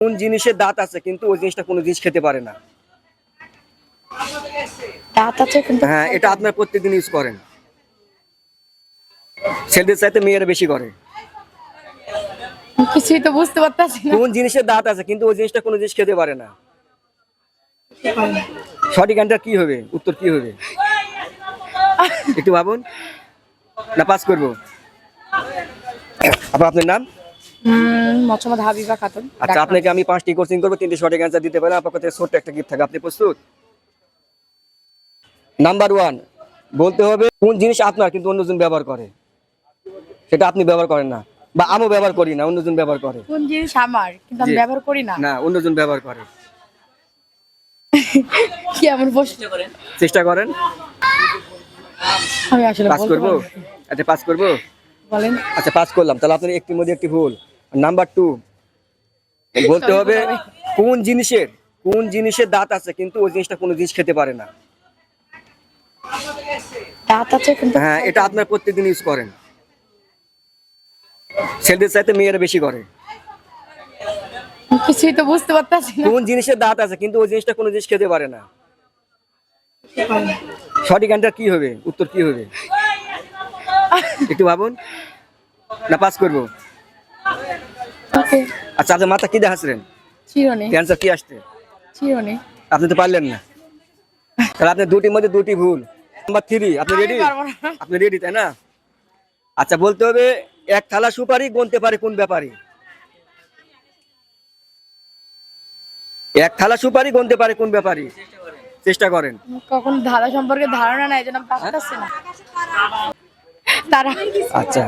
কোন জিনিসের দাঁত আছে কিন্তু ওই জিনিসটা কোনো জিনিস খেতে পারে না? দাঁত আছে কিন্তু হ্যাঁ, এটা আপনার প্রত্যেকদিন ইউজ করেন। ছেলেদের চাইতে মেয়েরা বেশি করে। কিছুই তো বুঝতে পারতাছি না। কোন জিনিসের দাঁত আছে কিন্তু ওই জিনিসটা কোনো জিনিস খেতে পারে না? সঠিক অ্যান্সার কি হবে? উত্তর কি হবে? একটু ভাবুন। না পাস করবো? আপনার নাম? মোহাম্মদ হাবিবা খাতুন। আচ্ছা, আপনাকে আমি 5টি কোচিং করবো, 3টি সঠিক অ্যান্সার দিতে পারেন, আপনার কাছে ছোট্ট একটা গিফট থাকে। আপনি প্রস্তুত? নাম্বার 1, বলতে হবে কোন জিনিস আপনার কিন্তু অন্যজন ব্যবহার করে, সেটা আপনি ব্যবহার করেন না, বা আমিও ব্যবহার করি না, অন্যজন ব্যবহার করে। কোন জিনিস আমার কিন্তু আমি জি। ব্যবহার করি না? না, অন্যজন ব্যবহার করে। কি এমন প্রশ্ন? চেষ্টা করেন। আমি আসলে পাস বলতে করবো? পারবো না। আচ্ছা, পাস করবো। বলেন। আচ্ছা, পাস করলাম। তাহলে আপনার একটির মধ্যে একটি ভুল। নাম্বার 2, বলতে হবে কোন জিনিসের দাঁত আছে কিন্তু ওই জিনিসটা কোনো জিনিস খেতে পারে না? দাঁত আছে কিন্তু হ্যাঁ, এটা আপনার প্রত্যেকদিন ইউজ করেন। ছেলেদের চাইতে মেয়েরা বেশি করে। কিছুই তো বুঝতে পারতাছি না। কোন জিনিসের দাঁত আছে কিন্তু ওই জিনিসটা কোনো জিনিস খেতে পারে না? সঠিক অ্যান্সার কি হবে? উত্তর কি হবে? একটু ভাবুন। না পাস করবো? ওকে। আচ্ছা, আপনার মাথা কি দেখাচ্ছিলেন? চিরনি অ্যান্সার কি আসছে? চিরনি। আপনি তো পারলেন না। তাহলে আপনার দুটির মধ্যে দুটি ভুল। নাম্বার 3, আপনি আমি রেডি? পারবো না। আপনি রেডি তাই না? আচ্ছা, বলতে হবে এক থালা সুপারি গুনতে পারে কোন ব্যাপারী? এক থালা সুপারি গুনতে পারে কোন ব্যাপারী? চেষ্টা করেন। কখন ধারা সম্পর্কে ধারণা নাই যেন পারতাছি না। তারা আচ্ছা,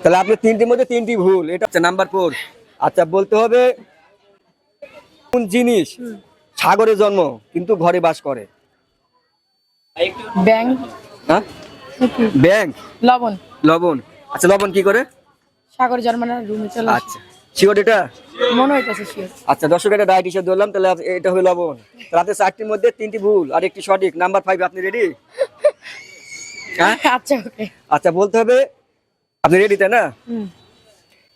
তাহলে আপনি 3টির মধ্যে 3টি ভুল। এটা হচ্ছে নাম্বার 4। আচ্ছা, বলতে হবে কোন জিনিস সাগরে জন্ম কিন্তু ঘরে বাস করে? ব্যাং হ্যাঁ, ব্যাংক? লবণ লবণ? আচ্ছা, লবণ কি করে? সাগর জন্মানোর রুমে চলে আসে। আচ্ছা, শিওর এটা? মনে হইতেছে শিওর। আচ্ছা, দর্শক এটা ডায়েট হিসেবে ধরলাম। তাহলে এটা হবে লবণ। তাহলে আপনি 4টির মধ্যে 3টি ভুল আর একটি সঠিক। নাম্বার 5, আপনি রেডি? হ্যাঁ, আচ্ছা ওকে। আচ্ছা, বলতে হবে আপনি রেডি তাই না?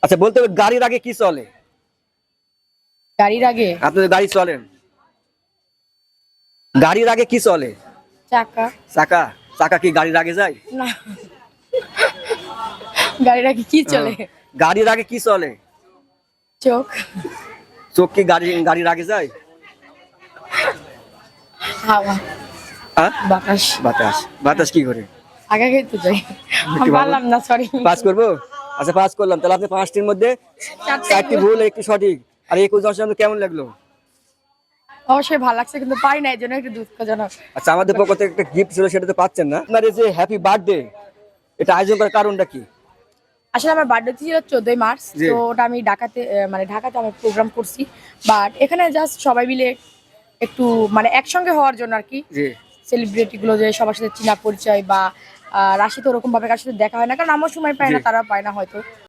আচ্ছা, বলতে হবে গাড়ির আগে কি চলে? গাড়ির আগে আপনি তো গাড়ি চলেন, গাড়ির আগে কি চলে? চাকা। চাকা? চাকা কি গাড়ির আগে যায়? না, গাড়ির আগে কি চলে? গাড়ির আগে কি চলে? চোখ। চোখ কি গাড়ির আগে যায়? হাওয়া। হ্যাঁ? বাতাস। বাতাস? বাতাস কি করে? আগে খেতে যাই। আমি পারলাম না, সরি। পাস করবো? আচ্ছা, পাস করলাম। তাহলে আপনি 5টির মধ্যে 4টি ভুল একটি সঠিক। আর 21 আপনার কেমন লাগলো? অবশ্যই ভালো লাগছে কিন্তু পারি না, এই জন্য একটু দুঃখজনক। আচ্ছা, আমাদের পক্ষ থেকে একটা গিফট ছিল, সেটা তো পাচ্ছেন না। আপনার এই যে হ্যাপি বার্থডে, এটা আয়োজন করার কারণটা কি? আসলে আমার বার্থডে ছিল 14ই মার্চ। জি। তো ওটা আমি ঢাকাতে মানে ঢাকাতে আমি প্রোগ্রাম করছি, বাট এখানে জাস্ট সবাই মিলে একটু মানে একসঙ্গে হওয়ার জন্য আর কি। জি। সেলিব্রিটি গুলো যে সবার সাথে চেনা পরিচয় বা রাশি তো ওরকম ভাবে কার সাথে দেখা হয় না, কারণ আমার সময় পায় না, জি। তারা পায় না হয়তো।